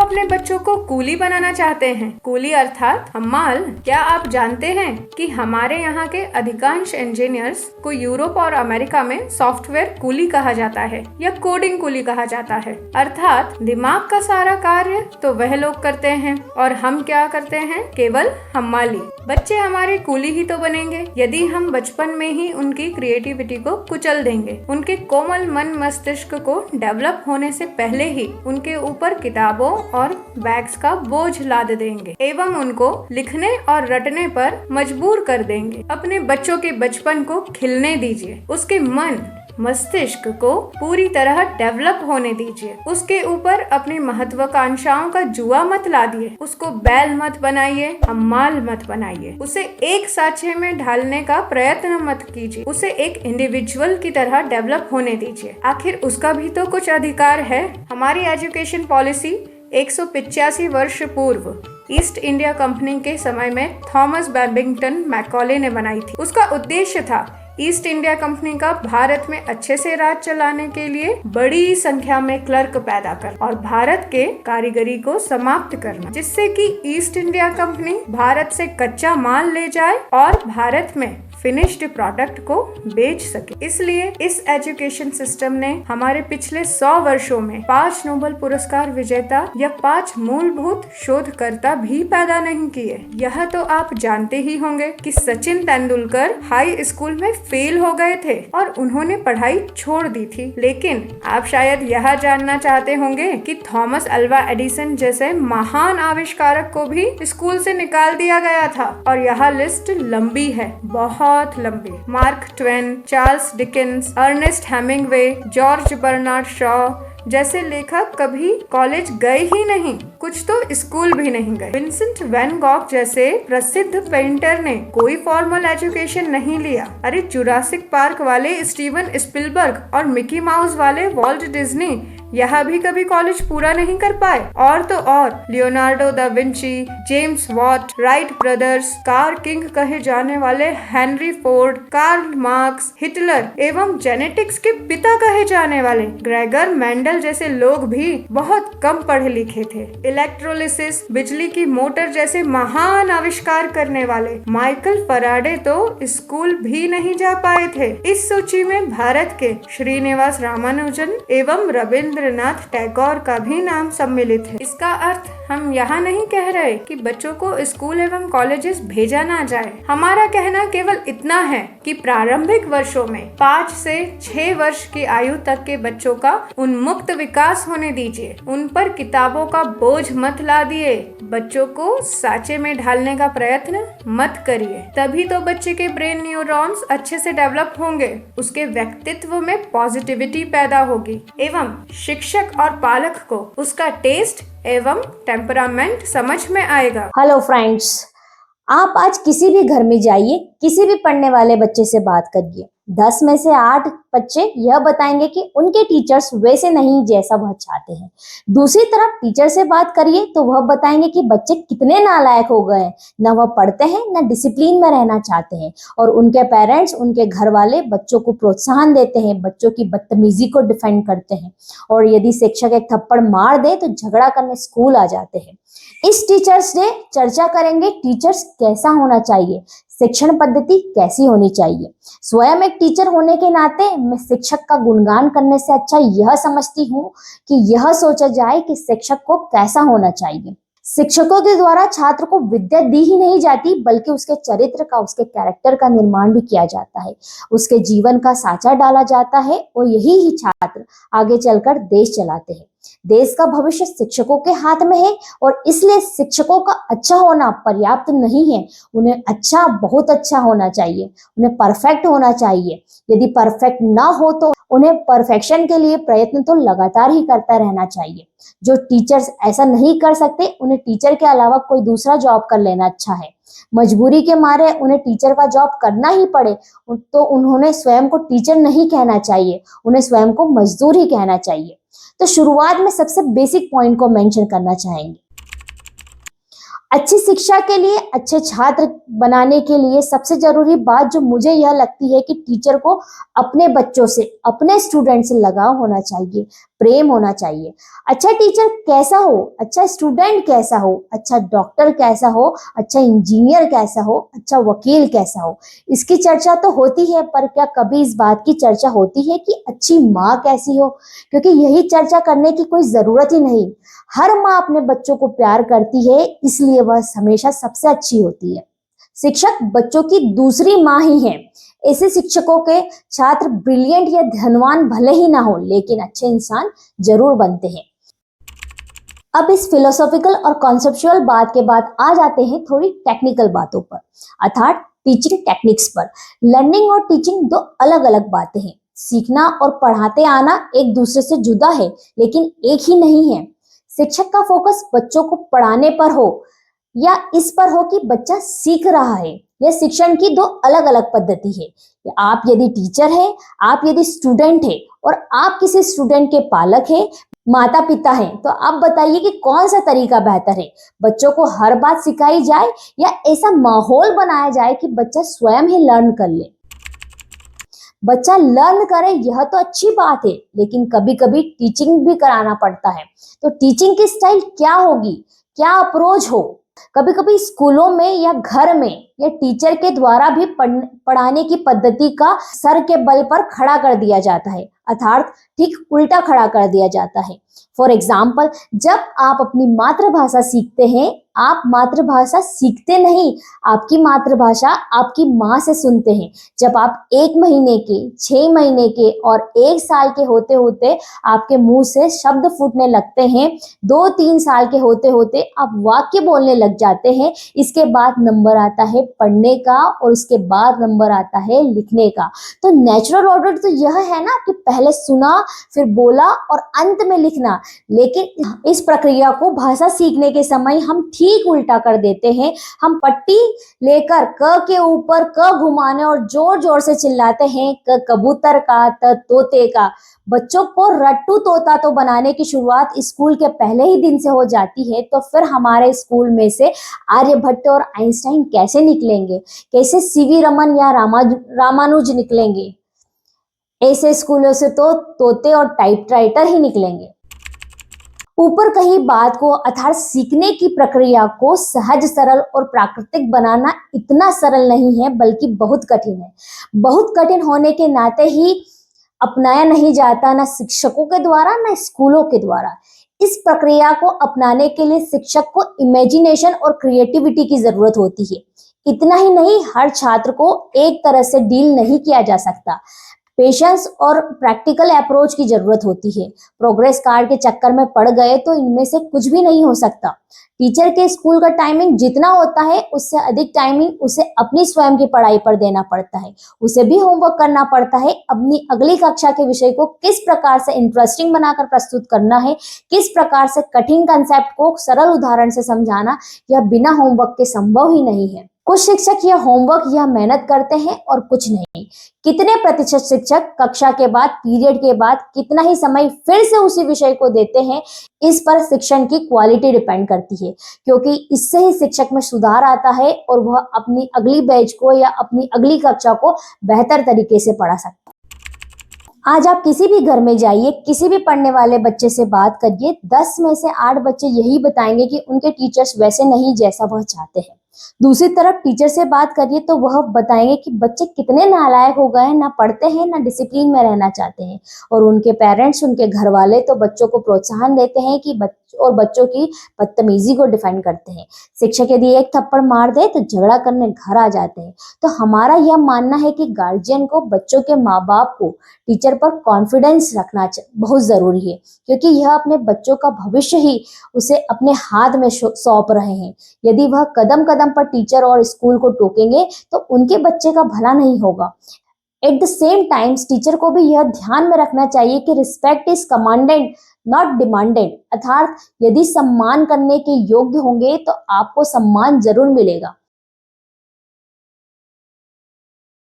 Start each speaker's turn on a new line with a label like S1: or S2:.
S1: अपने बच्चों को कूली बनाना चाहते हैं। कूली अर्थात हम्माल। क्या आप जानते हैं कि हमारे यहाँ के अधिकांश इंजीनियर्स को यूरोप और अमेरिका में सॉफ्टवेयर कूली कहा जाता है या कोडिंग कूली कहा जाता है। अर्थात दिमाग का सारा कार्य तो वह लोग करते हैं और हम क्या करते हैं, केवल हम्माली। बच्चे हमारे कूली ही तो बनेंगे यदि हम बचपन में ही उनकी क्रिएटिविटी को कुचल देंगे। उनके कोमल मन मस्तिष्क को डेवलप होने से पहले ही उनके ऊपर किताबों और बैग्स का बोझ लाद देंगे एवं उनको लिखने और रटने पर मजबूर कर देंगे। अपने बच्चों के बचपन को खिलने दीजिए, उसके मन मस्तिष्क को पूरी तरह डेवलप होने दीजिए। उसके ऊपर अपनी महत्वाकांक्षाओं का जुआ मत लादिए, उसको बैल मत बनाइए, हम्माल मत बनाइए। उसे एक साँचे में ढालने का प्रयत्न मत कीजिए, उसे एक इंडिविजुअल की तरह डेवलप होने दीजिए। आखिर उसका भी तो कुछ अधिकार है। हमारी एजुकेशन पॉलिसी 185 वर्ष पूर्व ईस्ट इंडिया कंपनी के समय में थॉमस बैबिंगटन मैकॉले ने बनाई थी। उसका उद्देश्य था ईस्ट इंडिया कंपनी का भारत में अच्छे से राज चलाने के लिए बड़ी संख्या में क्लर्क पैदा कर और भारत के कारीगरी को समाप्त करना, जिससे कि ईस्ट इंडिया कंपनी भारत से कच्चा माल ले जाए और भारत में फिनिश्ड प्रोडक्ट को बेच सके। इसलिए इस एजुकेशन सिस्टम ने हमारे पिछले 100 वर्षों में 5 नोबेल पुरस्कार विजेता या 5 मूलभूत शोधकर्ता भी पैदा नहीं किए। यह तो आप जानते ही होंगे कि सचिन तेंदुलकर हाई स्कूल में फेल हो गए थे और उन्होंने पढ़ाई छोड़ दी थी। लेकिन आप शायद यह जानना चाहते होंगे कि थॉमस अल्वा एडिसन जैसे महान आविष्कारक को भी स्कूल से निकाल दिया गया था और यह लिस्ट लंबी है, बहुत लंबी। Mark Twain, Charles Dickens, Ernest Hemingway, George Bernard Shaw जैसे लेखक कभी कॉलेज गए ही नहीं, कुछ तो स्कूल भी नहीं गए। विंसेंट वैन गॉग जैसे प्रसिद्ध पेंटर ने कोई फॉर्मल एजुकेशन नहीं लिया। अरे जुरासिक पार्क वाले स्टीवन स्पिलबर्ग और मिकी माउस वाले वॉल्ट डिज्नी यह भी कभी कॉलेज पूरा नहीं कर पाए। और तो और Leonardo da Vinci, James Watt, Wright brothers, car king कहे जाने वाले Henry Ford, Karl Marx, Hitler एवं जेनेटिक्स के पिता कहे जाने वाले ग्रेगर मेंडल जैसे लोग भी बहुत कम पढ़े लिखे थे। इलेक्ट्रोलिसिस, बिजली की मोटर जैसे महान आविष्कार करने वाले माइकल फराडे तो स्कूल भी नहीं जा पाए थे। इस सूची में भारत के श्रीनिवास रामानुजन एवं रविंद्रनाथ टैगोर का भी नाम सम्मिलित है। इसका अर्थ हम यहाँ नहीं कह रहे कि बच्चों को स्कूल एवं कॉलेजेस भेजा ना जाए। हमारा कहना केवल इतना है कि प्रारंभिक वर्षों में 5 से 6 वर्ष की आयु तक के बच्चों का उन्मुक्त विकास होने दीजिए। उन पर किताबों का बोझ मत लादिए, बच्चों को साँचे में ढालने का प्रयत्न मत करिए। तभी तो बच्चे के ब्रेन न्यूरॉन्स अच्छे से डेवलप होंगे, उसके व्यक्तित्व में पॉजिटिविटी पैदा होगी एवं शिक्षक और पालक को उसका टेस्ट एवं टेम्परामेंट समझ में आएगा।
S2: हेलो फ्रेंड्स, आप आज किसी भी घर में जाइए, किसी भी पढ़ने वाले बच्चे से बात करिए, 10 में से 8 बच्चे यह बताएंगे कि उनके टीचर्स वैसे नहीं जैसा वह चाहते हैं। दूसरी तरफ टीचर से बात करिए तो वह बताएंगे कि बच्चे कितने नालायक हो गए हैं, न वह पढ़ते हैं न डिसिप्लिन में रहना चाहते हैं। और उनके पेरेंट्स, उनके घर वाले बच्चों को प्रोत्साहन देते हैं, बच्चों की बदतमीजी को डिफेंड करते हैं और यदि शिक्षक एक थप्पड़ मार दे तो झगड़ा करने स्कूल आ जाते हैं। इस टीचर्स डे चर्चा करेंगे टीचर्स कैसा होना चाहिए, शिक्षण पद्धति कैसी होनी चाहिए। स्वयं एक टीचर होने के नाते मैं शिक्षक का गुणगान करने से अच्छा यह समझती हूँ कि यह सोचा जाए कि शिक्षक को कैसा होना चाहिए। शिक्षकों के द्वारा छात्र को विद्या दी ही नहीं जाती, बल्कि उसके चरित्र का, उसके कैरेक्टर का निर्माण भी किया जाता है, उसके जीवन का साँचा डाला जाता है और यही ही छात्र आगे चलकर देश चलाते हैं। देश का भविष्य शिक्षकों के हाथ में है और इसलिए शिक्षकों का अच्छा होना पर्याप्त नहीं है, उन्हें अच्छा, बहुत अच्छा होना चाहिए, उन्हें परफेक्ट होना चाहिए। यदि परफेक्ट ना हो तो उन्हें परफेक्शन के लिए प्रयत्न तो लगातार ही करता रहना चाहिए। जो टीचर्स ऐसा नहीं कर सकते, उन्हें टीचर के अलावा कोई दूसरा जॉब कर लेना अच्छा है। मजबूरी के मारे उन्हें टीचर का जॉब करना ही पड़े तो उन्होंने स्वयं को टीचर नहीं कहना चाहिए, उन्हें स्वयं को मजदूर ही कहना चाहिए। तो शुरुआत में सबसे बेसिक पॉइंट को मेंशन करना चाहेंगे। अच्छी शिक्षा के लिए, अच्छे छात्र बनाने के लिए सबसे जरूरी बात जो मुझे यह लगती है कि टीचर को अपने बच्चों से, अपने स्टूडेंट से लगाव होना चाहिए, प्रेम होना चाहिए। अच्छा टीचर कैसा हो, अच्छा स्टूडेंट कैसा हो, अच्छा डॉक्टर कैसा हो, अच्छा इंजीनियर कैसा हो, अच्छा वकील कैसा हो, इसकी चर्चा तो होती है, पर क्या कभी इस बात की चर्चा होती है कि अच्छी माँ कैसी हो? क्योंकि यही चर्चा करने की कोई जरूरत ही नहीं। हर माँ अपने बच्चों को प्यार करती है, इसलिए वह हमेशा सबसे अच्छी होती है। शिक्षक बच्चों की दूसरी माँ ही है। ऐसे शिक्षकों के छात्र ब्रिलियंट या धनवान भले ही ना हो, लेकिन अच्छे इंसान जरूर बनते हैं। अब इस फिलोसॉफिकल और कॉन्सेप्चुअल बात के बाद आ जाते हैं थोड़ी टेक्निकल बातों पर, अर्थात टीचिंग टेक्निक्स पर। लर्निंग और टीचिंग दो अलग अलग बातें हैं। सीखना और पढ़ाते आना एक दूसरे से जुदा है, लेकिन एक ही नहीं है। शिक्षक का फोकस बच्चों को पढ़ाने पर हो या इस पर हो कि बच्चा सीख रहा है। यह शिक्षण की दो अलग अलग पद्धति है। आप यदि टीचर है, आप यदि स्टूडेंट है और आप किसी स्टूडेंट के पालक है, माता पिता हैं, तो आप बताइए कि कौन सा तरीका बेहतर है? बच्चों को हर बात सिखाई जाए या ऐसा माहौल बनाया जाए कि बच्चा स्वयं ही लर्न कर ले? बच्चा लर्न करे यह तो अच्छी बात है, लेकिन कभी कभी टीचिंग भी कराना पड़ता है। तो टीचिंग की स्टाइल क्या होगी, क्या अप्रोच हो? कभी कभी स्कूलों में या घर में या टीचर के द्वारा भी पढ़ाने की पद्धति का सर के बल पर खड़ा कर दिया जाता है, अर्थात ठीक उल्टा खड़ा कर दिया जाता है। फॉर एग्जाम्पल, जब आप अपनी मातृभाषा सीखते हैं, आप मातृभाषा सीखते नहीं, आपकी मातृभाषा आपकी माँ से सुनते हैं। जब आप 1 महीने के, 6 महीने के और 1 साल के होते होते आपके मुंह से शब्द फूटने लगते हैं, 2-3 साल के होते होते आप वाक्य बोलने लग जाते हैं। इसके बाद नंबर आता है पढ़ने का और उसके बाद नंबर आता है लिखने का। तो नेचुरल ऑर्डर तो यह है ना कि पहले सुना, फिर बोला और अंत में लिखना। लेकिन इस प्रक्रिया को भाषा सीखने के समय हम ठीक उल्टा कर देते हैं। हम पट्टी लेकर क के ऊपर क घुमाने और जोर जोर से चिल्लाते हैं, क कबूतर का, त तोते का। बच्चों को रट्टू तोता तो बनाने की शुरुआत स्कूल के पहले ही दिन से हो जाती है, तो फिर हमारे स्कूल में से आर्यभट्ट और आइंस्टाइन कैसे निकलेंगे? कैसे सीवी रमन या रामानुज निकलेंगे? ऐसे स्कूलों से तो तोते और टाइपराइटर ही निकलेंगे। ऊपर कही बात को, अर्थात सीखने की प्रक्रिया को सहज, सरल और प्राकृतिक बनाना इतना सरल नहीं है, बल्कि बहुत कठिन है। बहुत कठिन होने के नाते ही अपनाया नहीं जाता, ना शिक्षकों के द्वारा ना स्कूलों के द्वारा। इस प्रक्रिया को अपनाने के लिए शिक्षक को इमेजिनेशन और क्रिएटिविटी की जरूरत होती है। इतना ही नहीं, हर छात्र को एक तरह से डील नहीं किया जा सकता। पेशेंस और प्रैक्टिकल अप्रोच की जरूरत होती है। प्रोग्रेस कार्ड के चक्कर में पड़ गए तो इनमें से कुछ भी नहीं हो सकता। टीचर के स्कूल का टाइमिंग जितना होता है, उससे अधिक टाइमिंग उसे अपनी स्वयं की पढ़ाई पर देना पड़ता है। उसे भी होमवर्क करना पड़ता है। अपनी अगली कक्षा के विषय को किस प्रकार से इंटरेस्टिंग बनाकर प्रस्तुत करना है, किस प्रकार से कठिन कंसेप्ट को सरल उदाहरण से समझाना, यह बिना होमवर्क के संभव ही नहीं है। कुछ शिक्षक यह होमवर्क या मेहनत करते हैं और कुछ नहीं। कितने प्रतिशत शिक्षक कक्षा के बाद, पीरियड के बाद कितना ही समय फिर से उसी विषय को देते हैं, इस पर शिक्षण की क्वालिटी डिपेंड करती है, क्योंकि इससे ही शिक्षक में सुधार आता है और वह अपनी अगली बैच को या अपनी अगली कक्षा को बेहतर तरीके से पढ़ा सकता है। आज आप किसी भी घर में जाइए, किसी भी पढ़ने वाले बच्चे से बात करिए, 10 में से 8 बच्चे यही बताएंगे कि उनके टीचर्स वैसे नहीं जैसा वह चाहते हैं। दूसरी तरफ टीचर से बात करिए तो वह बताएंगे कि बच्चे कितने नालायक हो गए, ना पढ़ते हैं ना डिसिप्लिन में रहना चाहते हैं। और उनके पेरेंट्स, उनके घर वाले तो बच्चों को प्रोत्साहन देते हैं कि बच्चों की बदतमीजी को डिफाइन करते हैं। शिक्षक यदि एक थप्पड़ मार दे तो झगड़ा करने घर आ जाते हैं। तो हमारा यह मानना है कि गार्जियन को बच्चों के माँ बाप को टीचर पर कॉन्फिडेंस रखना बहुत जरूरी है, क्योंकि यह अपने बच्चों का भविष्य ही उसे अपने हाथ में सौंप रहे हैं। यदि वह कदम कदम पर टीचर और स्कूल को टोकेंगे तो उनके बच्चे का भला नहीं होगा। At the same times teacher को भी यह ध्यान में रखना चाहिए कि respect is commanded not demanded, अर्थात यदि सम्मान करने के योग्य होंगे तो आपको सम्मान जरूर मिलेगा।